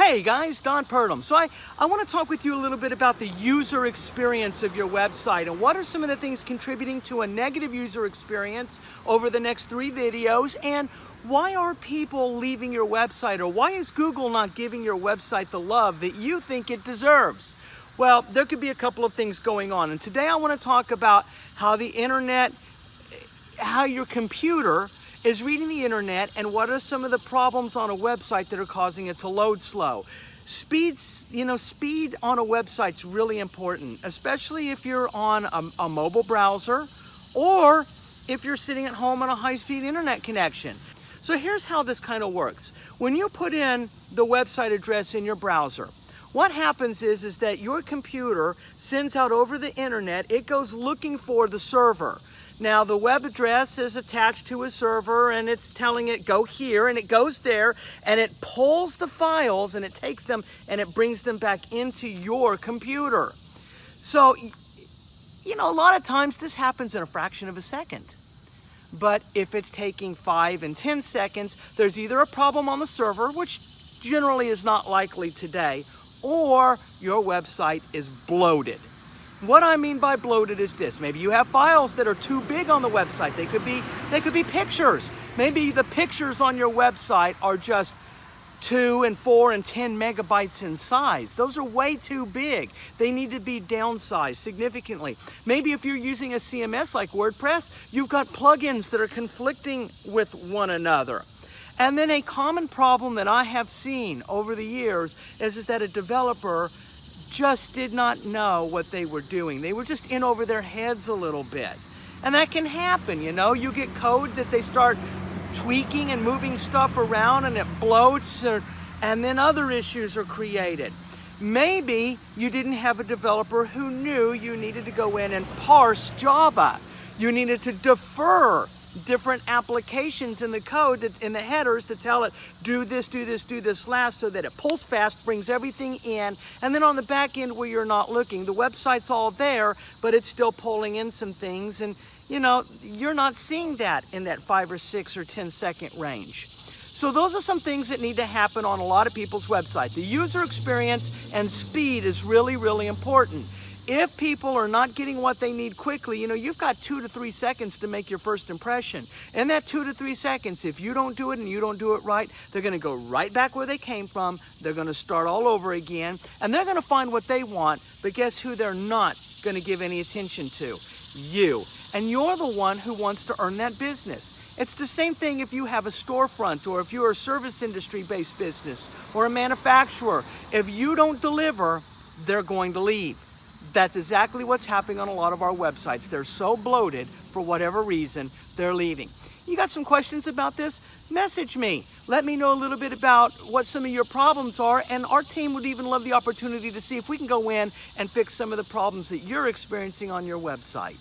Hey guys, Don Perlum. So I want to talk with you a little bit about the user experience of your website and what are some of the things contributing to a negative user experience over the next 3 videos, and why are people leaving your website, or why is Google not giving your website the love that you think it deserves? Well, there could be a couple of things going on, and today I want to talk about how the internet, how your computer is reading the internet, and what are some of the problems on a website that are causing it to load slow. Speed on a website is really important, especially if you're on a mobile browser or if you're sitting at home on a high-speed internet connection. So here's how this kind of works. When you put in the website address in your browser, what happens is that your computer sends out over the internet, it goes looking for the server. Now the web address is attached to a server and it's telling it go here, and it goes there and it pulls the files and it takes them and it brings them back into your computer. So, a lot of times this happens in a fraction of a second. But if it's taking 5 and 10 seconds, there's either a problem on the server, which generally is not likely today, or your website is bloated. What I mean by bloated is this. Maybe you have files that are too big on the website. They could be pictures. Maybe the pictures on your website are just 2 and 4 and 10 megabytes in size. Those are way too big. They need to be downsized significantly. Maybe if you're using a CMS like WordPress, you've got plugins that are conflicting with one another. And then a common problem that I have seen over the years is that a developer just did not know what they were doing. They were just in over their heads a little bit. And that can happen, You get code that they start tweaking and moving stuff around and it bloats, and then other issues are created. Maybe you didn't have a developer who knew you needed to go in and parse Java. You needed to defer different applications in the code, in the headers, to tell it, do this last, so that it pulls fast, brings everything in, and then on the back end where you're not looking, the website's all there, but it's still pulling in some things, and you're not seeing that in that 5 or 6 or 10 second range. So those are some things that need to happen on a lot of people's websites. The user experience and speed is really, really important. If people are not getting what they need quickly, you've got 2 to 3 seconds to make your first impression. In that 2 to 3 seconds, if you don't do it and you don't do it right, they're going to go right back where they came from. They're going to start all over again, and they're going to find what they want. But guess who they're not going to give any attention to? You. And you're the one who wants to earn that business. It's the same thing if you have a storefront, or if you're a service industry-based business or a manufacturer. If you don't deliver, they're going to leave. That's exactly what's happening on a lot of our websites. They're so bloated, for whatever reason, they're leaving. You got some questions about this? Message me. Let me know a little bit about what some of your problems are, and our team would even love the opportunity to see if we can go in and fix some of the problems that you're experiencing on your website.